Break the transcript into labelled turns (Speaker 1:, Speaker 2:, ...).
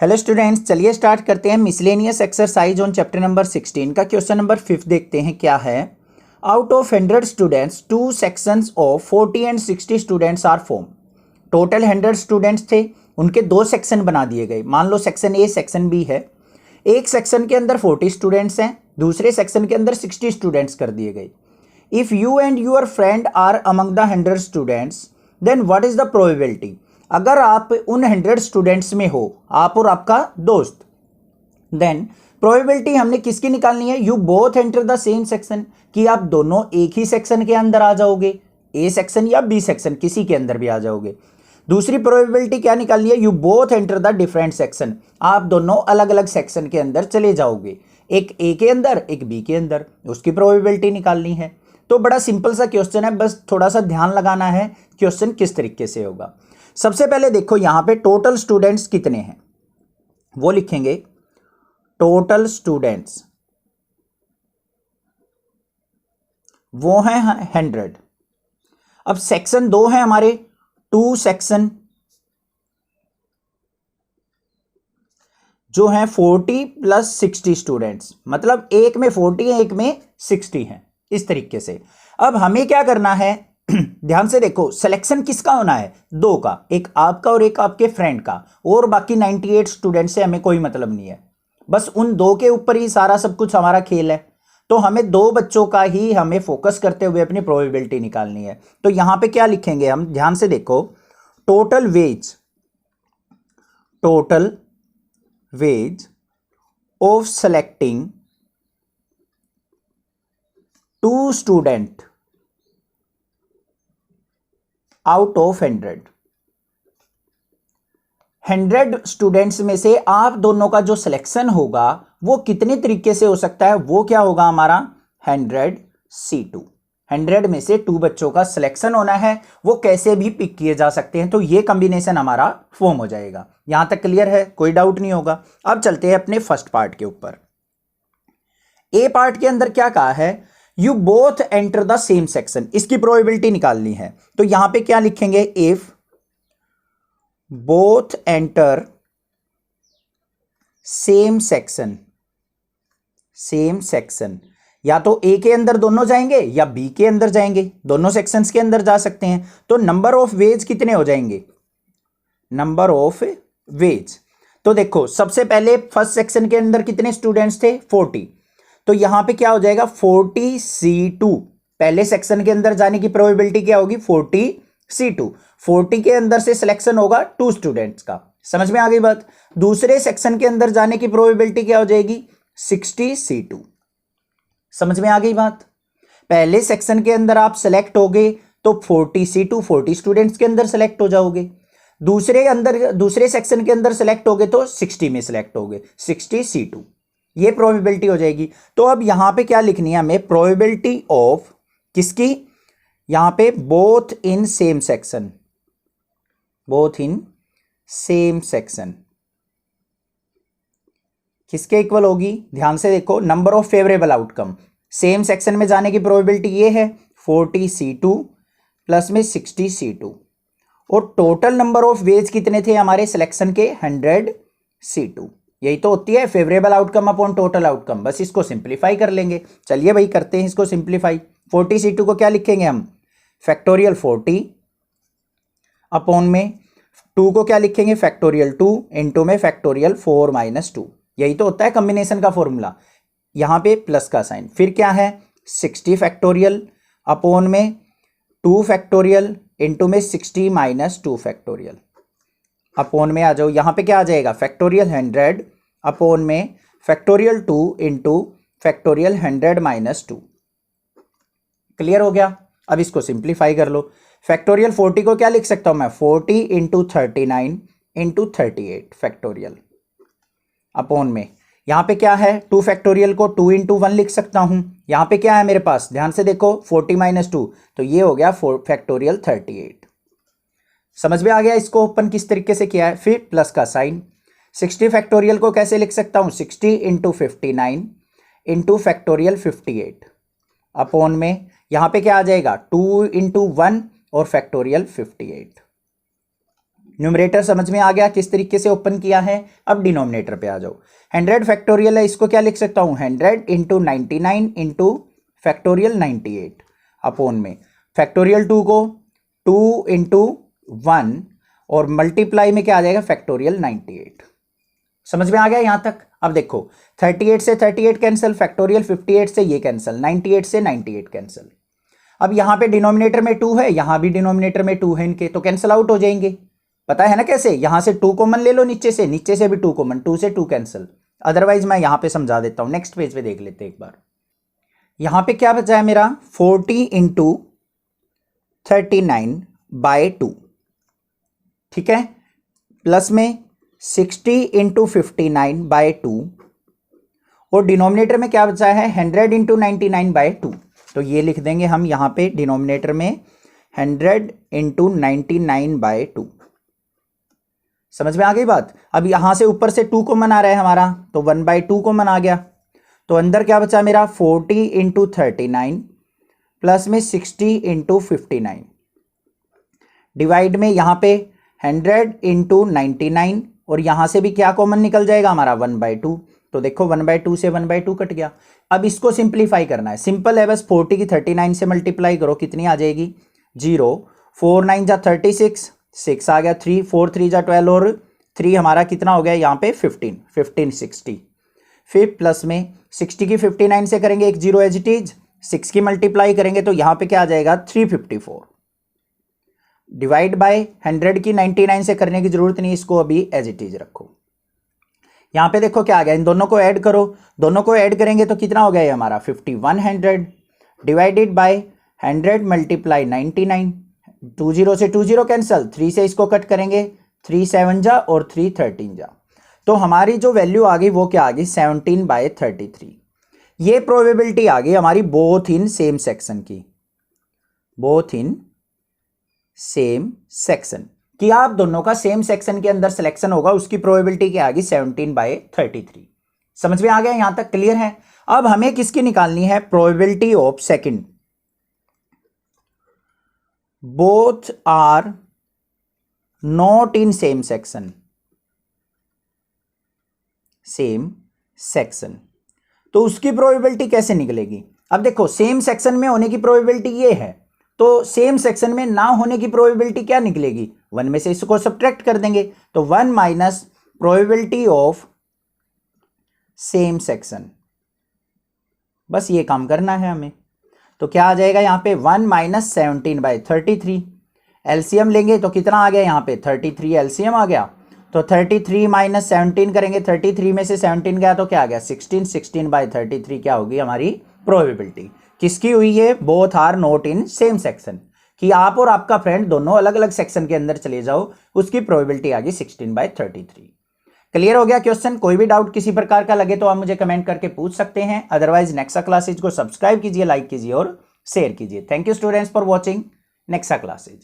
Speaker 1: Hello students, चलिए start करते हैं miscellaneous exercise on chapter number 16 का क्वेश्चन नंबर 5 देखते हैं क्या है। Out of 100 students 2 sections of 40 and 60 students are form. Total 100 students थे, उनके 2 सेक्शन बना दिए गए। मान लो सेक्शन ए सेक्शन बी है। एक सेक्शन के अंदर 40 स्टूडेंट्स हैं, दूसरे सेक्शन के अंदर 60 स्टूडेंट्स कर दिए गए। If you and your friend are among the 100 students then what is the probability. अगर आप उन 100 स्टूडेंट्स में हो, आप और आपका दोस्त, देन प्रोबेबिलिटी हमने किसकी निकालनी है, you both enter the same section, कि आप दोनों एक ही सेक्शन के अंदर आ जाओगे, ए सेक्शन या बी सेक्शन किसी के अंदर भी आ जाओगे। दूसरी प्रोबेबिलिटी क्या निकालनी है, you both enter the different section, आप दोनों अलग अलग सेक्शन के अंदर चले जाओगे, एक ए के अंदर एक बी के अंदर, उसकी प्रोबेबिलिटी निकालनी है। तो बड़ा सिंपल सा क्वेश्चन है, बस थोड़ा सा ध्यान लगाना है क्वेश्चन किस तरीके से होगा। सबसे पहले देखो यहां पे टोटल स्टूडेंट्स कितने हैं, वो लिखेंगे टोटल स्टूडेंट्स वो हैं 100। अब सेक्शन 2 है हमारे, 2 सेक्शन जो हैं 40 प्लस 60 स्टूडेंट्स, मतलब एक में 40 है एक में 60 है, इस तरीके से। अब हमें क्या करना है, ध्यान से देखो, सिलेक्शन किसका होना है, 2 का, एक आपका और एक आपके फ्रेंड का, और बाकी 98 स्टूडेंट से हमें कोई मतलब नहीं है, बस उन 2 के ऊपर ही सारा सब कुछ हमारा खेल है। तो हमें 2 बच्चों का ही हमें फोकस करते हुए अपनी प्रोबेबिलिटी निकालनी है। तो यहां पे क्या लिखेंगे हम, ध्यान से देखो, total ways of selecting 2 student out of 100 students में से आप दोनों का जो सिलेक्शन होगा वो कितने तरीके से हो सकता है, वो क्या होगा हमारा 100C2। 100 में से 2 बच्चों का सिलेक्शन होना है, वो कैसे भी पिक किए जा सकते हैं। तो ये कॉम्बिनेशन हमारा फॉर्म हो जाएगा। यहां तक क्लियर है, कोई डाउट नहीं होगा। अब चलते हैं अपने फर्स्ट पार्ट के ऊपर। ए पार्ट के अंदर क्या कहा है, you both enter the same section, इसकी प्रोबेबिलिटी निकालनी है। तो यहां पे क्या लिखेंगे, if both enter same section, या तो ए के अंदर दोनों जाएंगे या बी के अंदर जाएंगे, दोनों सेक्शंस के अंदर जा सकते हैं। तो नंबर ऑफ वेज कितने हो जाएंगे, नंबर ऑफ वेज। तो देखो सबसे पहले फर्स्ट सेक्शन के अंदर कितने स्टूडेंट्स थे, 40। तो यहां पे क्या हो जाएगा 40C2, पहले सेक्शन के अंदर जाने की प्रोबेबिलिटी क्या होगी 40C2। 40 के अंदर से सिलेक्शन होगा 2 स्टूडेंट्स का, समझ में आ गई बात। दूसरे सेक्शन के अंदर जाने की प्रोबेबिलिटी क्या हो जाएगी 60C2, समझ में आ गई बात। पहले सेक्शन के अंदर आप सेलेक्ट होगे तो 40C2, 40 स्टूडेंट्स के अंदर सेलेक्ट हो जाओगे। दूसरे सेक्शन के अंदर सेलेक्ट होगे तो 60 में सेलेक्ट होगे, 60C2, ये प्रोबेबिलिटी हो जाएगी। तो अब यहां पे क्या लिखनी है हमें, प्रोबेबिलिटी ऑफ किसकी, यहां पे बोथ इन सेम सेक्शन किसके इक्वल होगी, ध्यान से देखो, number of favourable outcome. Same section में जाने की प्रोबेबिलिटी ये है 40C2 प्लस में 60C2, और टोटल नंबर ऑफ वेज कितने थे हमारे सिलेक्शन के 100C2। यही तो होती है favourable outcome upon total outcome. बस इसको सिंप्लीफाई कर लेंगे, चलिए भाई करते हैं इसको सिंप्लीफाई। 40C2 को क्या लिखेंगे हम, फैक्टोरियल 40 अपॉन में 2 को क्या लिखेंगे, फैक्टोरियल 2 इंटू में फैक्टोरियल 4 माइनस 2। यही तो होता है कॉम्बिनेशन का फॉर्मूला, यहां पे प्लस का साइन। फिर क्या है 60 फैक्टोरियल अपॉन में 2 फैक्टोरियल इंटू में 60 माइनस 2 फैक्टोरियल, अपॉन में आ जाओ, यहां पे क्या आ जाएगा फैक्टोरियल 100 अपॉन में factorial 2 into factorial 100 minus 2। Clear हो गया। अब इसको सिंप्लीफाई कर लो। फैक्टोरियल 40 को क्या लिख सकता हूं मैं, 40 इंटू 39 इंटू 38 फैक्टोरियल, अपॉन में यहां पे क्या है 2 फैक्टोरियल को 2 इंटू 1 लिख सकता हूं। यहां पे क्या है मेरे पास, ध्यान से देखो 40 माइनस 2, तो ये हो गया फैक्टोरियल 38। समझ में आ गया इसको ओपन किस तरीके से किया है। फिर प्लस का साइन, 60 फैक्टोरियल को कैसे लिख सकता हूं, 60 इंटू 59 इंटू फैक्टोरियल 58, अपॉन में यहां पे क्या आ जाएगा 2 इंटू 1 और फैक्टोरियल 58। न्यूमरेटर समझ में आ गया किस तरीके से ओपन किया है। अब डिनोमिनेटर पे आ जाओ। 100 फैक्टोरियल है, इसको क्या लिख सकता हूं 100 इंटू 99 इंटू फैक्टोरियल 98 अपॉन में फैक्टोरियल 2 को 2 इंटू 1 और मल्टीप्लाई में क्या आ जाएगा फैक्टोरियल 98। समझ में आ गया यहां तक। अब देखो 38 से 38 कैंसिल, फैक्टोरियल 58 से ये कैंसिल, 98 से 98 कैंसिल। अब यहां पे डिनोमिनेटर में 2 है, यहां भी डिनोमिनेटर में 2 है इनके, तो कैंसिल आउट हो जाएंगे। पता है ना कैसे, यहां से 2 कॉमन ले लो, नीचे से भी 2 कॉमन, 2 से 2 कैंसिल। अदरवाइज मैं यहां पे समझा देता हूं, नेक्स्ट पेज पे देख लेते हैं एक बार। यहां पे क्या बचा है मेरा 40 इंटू 39 बाय 2, ठीक है, प्लस में 60 इंटू 59 बाय 2 और डिनोमिनेटर में क्या बचा है 100 इंटू 99 बाय 2। तो ये लिख देंगे हम यहां पे डिनोमिनेटर में 100 इंटू 99 बाय 2। समझ में आ गई बात। अब यहां से ऊपर से 2 कॉमन आ रहा है हमारा, तो 1/2 कॉमन आ गया, तो अंदर क्या बचा मेरा 40 इंटू 39 प्लस में 60 इंटू 59 डिवाइड में यहां पे 100 इंटू 99 और यहां से भी क्या कॉमन निकल जाएगा हमारा 1/2। तो देखो 1/2 से 1/2 कट गया। अब इसको सिंप्लीफाई करना है, सिंपल है बस 40 की 39 से मल्टीप्लाई करो, कितनी आ जाएगी 0, 4 9 जा 36, 6 आ गया, 3 4 3 जा 12 और 3 हमारा कितना हो गया यहाँ पे 15 60। फिर प्लस में 60 की 59 से करेंगे एक 0 एज इट इज, 6 की मल्टीप्लाई करेंगे तो यहाँ पे क्या आ जाएगा 354 डिवाइड बाय 100 की 99 से करने की जरूरत नहीं, इसको अभी एज इट इज रखो। यहाँ पे देखो क्या आ गया, इन दोनों को ऐड करो, दोनों को ऐड करेंगे तो कितना हो गया ये हमारा 5100 डिवाइडेड बाय 100 मल्टीप्लाई 99, 20 से 20 कैंसिल, 3 से इसको कट करेंगे, 3 7 जा और 3 13 जा, तो हमारी जो वैल्यू आ गई वो क्या आ गई 17/33। ये प्रोबेबिलिटी आ गई हमारी बोथ इन सेम सेक्शन की, बोथ इन सेम सेक्शन कि आप दोनों का सेम सेक्शन के अंदर सिलेक्शन होगा, उसकी प्रोबेबिलिटी क्या आ गई 17/33। समझ में आ गया यहां तक, क्लियर है। अब हमें किसकी निकालनी है probability of second, both are not in same section, same section, तो उसकी प्रोबेबिलिटी कैसे निकलेगी। अब देखो सेम सेक्शन में होने की प्रोबेबिलिटी ये है, तो सेम सेक्शन में ना होने की प्रोबेबिलिटी क्या निकलेगी 1 में से इसको सब्ट्रैक्ट कर देंगे, तो 1 minus probability of same section, बस ये काम करना है हमें। तो क्या आ जाएगा यहाँ पे 1 माइनस 17/33, एलसीएम लेंगे तो कितना आ गया यहाँ पे 33 एलसीएम आ गया, तो 33 माइनस 17 करेंगे, 33 में से 17 गया तो क्या आ गया 16, 16/33 क्या होगी हमारी प्रोबेबिलिटी, किसकी हुई है both are not in same section, कि आप और आपका फ्रेंड दोनों अलग अलग सेक्शन के अंदर चले जाओ, उसकी प्रोबेबिलिटी आ गई 16/33। क्लियर हो गया क्वेश्चन। कोई भी डाउट किसी प्रकार का लगे तो आप मुझे कमेंट करके पूछ सकते हैं, अदरवाइज नेक्सा क्लासेज को सब्सक्राइब कीजिए, लाइक कीजिए और शेयर कीजिए। Thank you students for watching Nexa classes.